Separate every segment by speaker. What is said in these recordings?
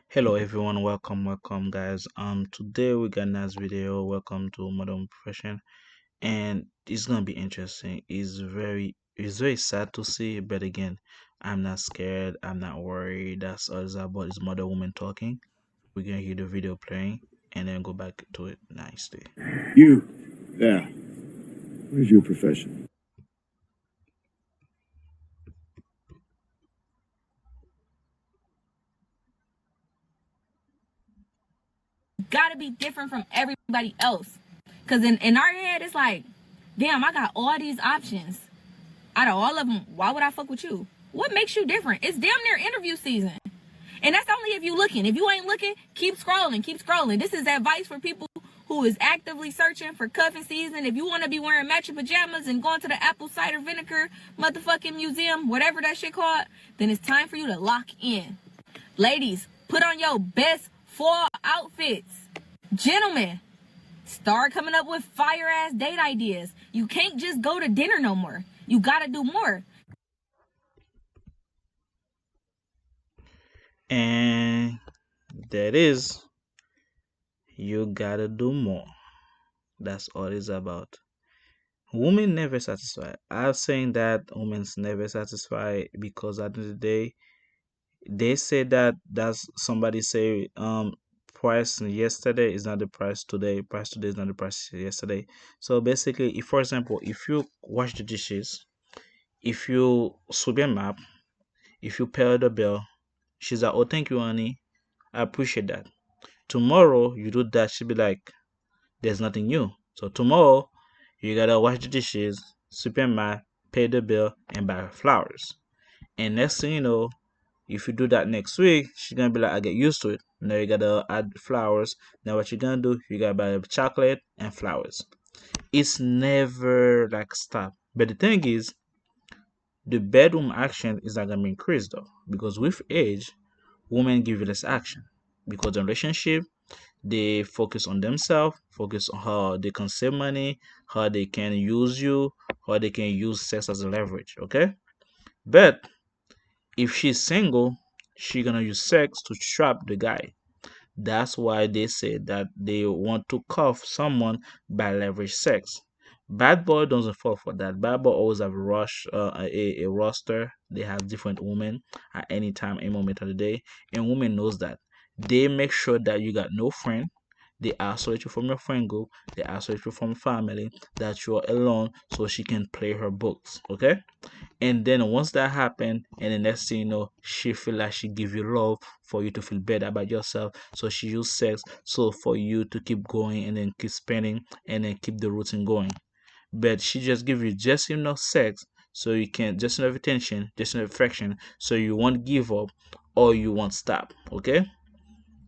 Speaker 1: Hello everyone, welcome guys. Today we got a nice video. Welcome to Modern Profession, and it's gonna be interesting. It's very sad to see, but again, I'm not scared. I'm not worried. That's all it's about. Is mother woman talking. We're gonna hear the video playing, and then go back to it nicely.
Speaker 2: You, yeah. What is your profession?
Speaker 3: Gotta be different from everybody else. Cause in our head, it's like, damn, I got all these options. Out of all of them, why would I fuck with you? What makes you different? It's damn near interview season. And that's only if you looking. If you ain't looking, keep scrolling, keep scrolling. This is advice for people who is actively searching for cuffing season. If you want to be wearing matching pajamas and going to the apple cider vinegar motherfucking museum, whatever that shit called, then it's time for you to lock in. Ladies, put on your best fall outfits. Gentlemen, start coming up with fire ass date ideas. You can't just go to dinner no more. You gotta do more.
Speaker 1: And that is, you gotta do more. That's all it's about. Women never satisfy. I'm saying that women's never satisfy because at the end of the day, they say that's somebody say price yesterday is not the price today, price today is not the price yesterday. So basically, if for example, if you wash the dishes, if you sweep your map, if you pay the bill, she's like, oh, thank you, honey, I appreciate that. Tomorrow you do that, she'll be like, there's nothing new. So tomorrow you gotta wash the dishes, sweep your map, pay the bill, and buy her flowers. And next thing you know, if you do that next week, she's gonna be like, I get used to it. Now you gotta add flowers. Now what you're gonna do, you gotta buy chocolate and flowers. It's never like stop. But the thing is, the bedroom action is not gonna be increased though. Because with age, women give you less action. Because in relationship, they focus on themselves, focus on how they can save money, how they can use you, how they can use sex as a leverage. Okay? But if she's single, she gonna use sex to trap the guy. That's why they say that they want to cuff someone by leverage sex. Bad boy doesn't fall for that. Bad boy always have a roster. They have different women at any time, any moment of the day, and women knows that. They make sure that you got no friend. They isolate you from your friend group. They isolate you from family. That you're alone, so she can play her books. Okay. And then once that happened, and the next thing you know, she feel like she give you love for you to feel better about yourself. So she use sex so for you to keep going and then keep spending and then keep the routine going. But she just give you just enough sex so you can just enough attention, just enough affection, so you won't give up or you won't stop. Okay?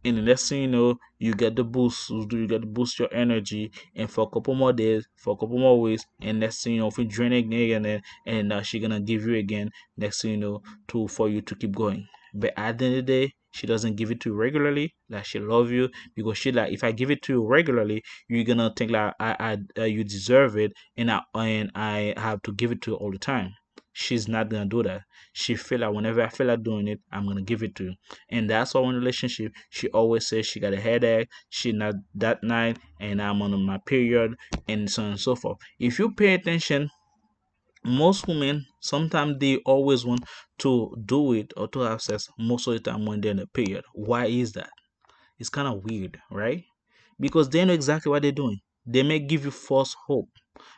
Speaker 1: And the next thing you know, you get to boost your energy, and for a couple more days, for a couple more weeks, and next thing you know, if you drain again, and she gonna give you again, next thing you know, to for you to keep going. But at the end of the day, she doesn't give it to you regularly, like she love you, because she like, if I give it to you regularly, you're gonna think like you deserve it, and I have to give it to you all the time. She's not gonna do that. She feel like whenever I feel like doing it, I'm gonna give it to you. And that's why in relationship, she always says she got a headache, she not that night, and I'm on my period, and so on and so forth. If you pay attention, most women sometimes they always want to do it or to have sex most of the time when they're in a period. Why is that? It's kind of weird, right? Because they know exactly what they're doing. They may give you false hope.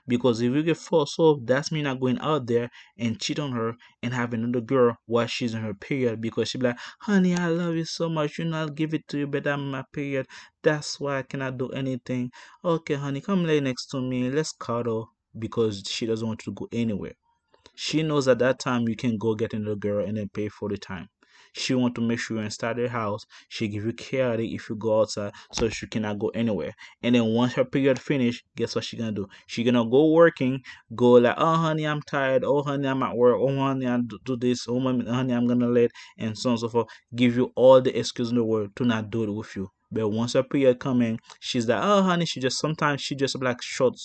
Speaker 1: Because if you get false hope, that's me not going out there and cheat on her and have another girl while she's in her period, because she be like, honey, I love you so much. You know, I'll give it to you, but I'm in my period. That's why I cannot do anything. Okay, honey, come lay next to me. Let's cuddle, because she doesn't want to go anywhere. She knows at that time you can go get another girl and then pay for the time. She want to make sure you're inside the house. She give you charity if you go outside, so she cannot go anywhere. And then once her period finish, guess what she gonna do? She gonna go working, go like, oh honey, I'm tired. Oh honey, I'm at work. Oh honey, I do this. Oh honey, I'm gonna late, and so on and so forth. Give you all the excuse in the world to not do it with you. But once her period coming, she's like, oh honey, she just like short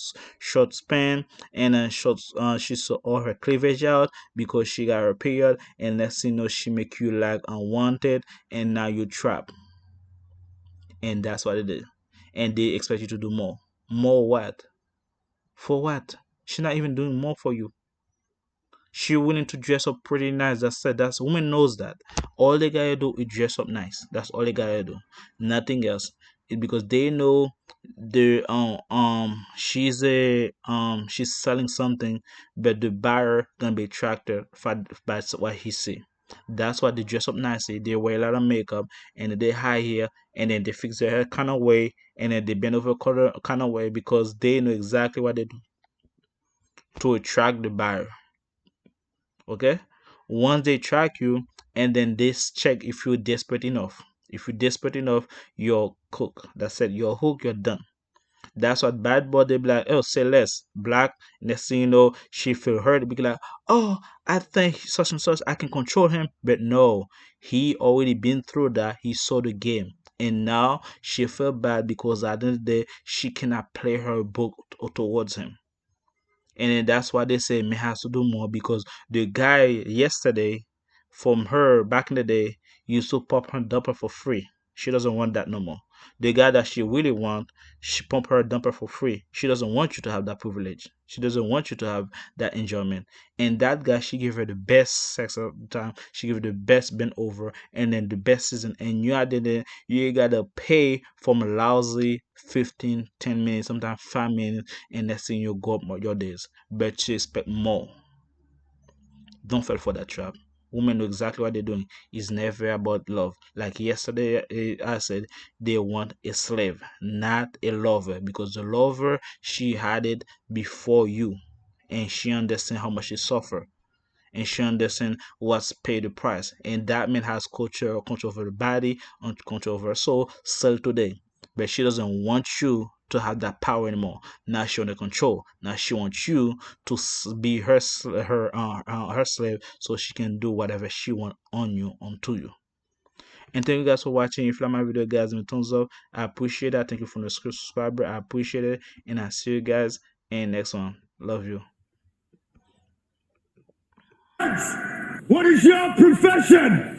Speaker 1: span, and short she saw all her cleavage out because she got her period, and next thing you know, she make you like unwanted, and now you trap. and that's what it is. And they expect you to do more. More what? For what? She's not even doing more for you. She willing to dress up pretty nice. That's said. That's woman knows that. All they gotta do is dress up nice. That's all they gotta do. Nothing else. It because they know the she's selling something, but the buyer gonna be attracted by what he see. That's why they dress up nicely. They wear a lot of makeup and they high hair and then they fix their hair kind of way and then they bend over color kind of way because they know exactly what they do to attract the buyer. Okay, once they track you and then they check if you're desperate enough. If you're desperate enough, you're cooked. That's it, you're hooked, you're done. That's what bad boy they be like, oh, say less black. Next thing you know, she feel hurt, be like, oh, I think such and such, I can control him. But no, he already been through that. He saw the game, and now she feel bad because at the end of the day she cannot play her book towards him. And then that's why they say me has to do more because the guy yesterday from her back in the day used to pump her dumper for free. She doesn't want that no more. The guy that she really want, she pump her dumper for free. She doesn't want you to have that privilege. She doesn't want you to have that enjoyment. And that guy, she give her the best sex of the time. She give her the best bent over and then the best season. And you are there, you gotta pay from a lousy 15, 10 minutes, sometimes 5 minutes, and next thing you go up your days. But you expect more. Don't fall for that trap. Women know exactly what they're doing. It's never about love. Like yesterday, I said they want a slave, not a lover, because the lover she had it before you, and she understands how much she suffer and she understands what's paid the price. And that man has control over the body, and control over her soul, still today. But she doesn't want you to have that power anymore. Now she under control. Now she wants you to be her slave, so she can do whatever she want on you, onto you. And thank you guys for watching. If you like my video, guys, give me a thumbs up. I appreciate that. Thank you for the subscriber. I appreciate it, and I see you guys in the next one. Love you.
Speaker 2: What is your profession?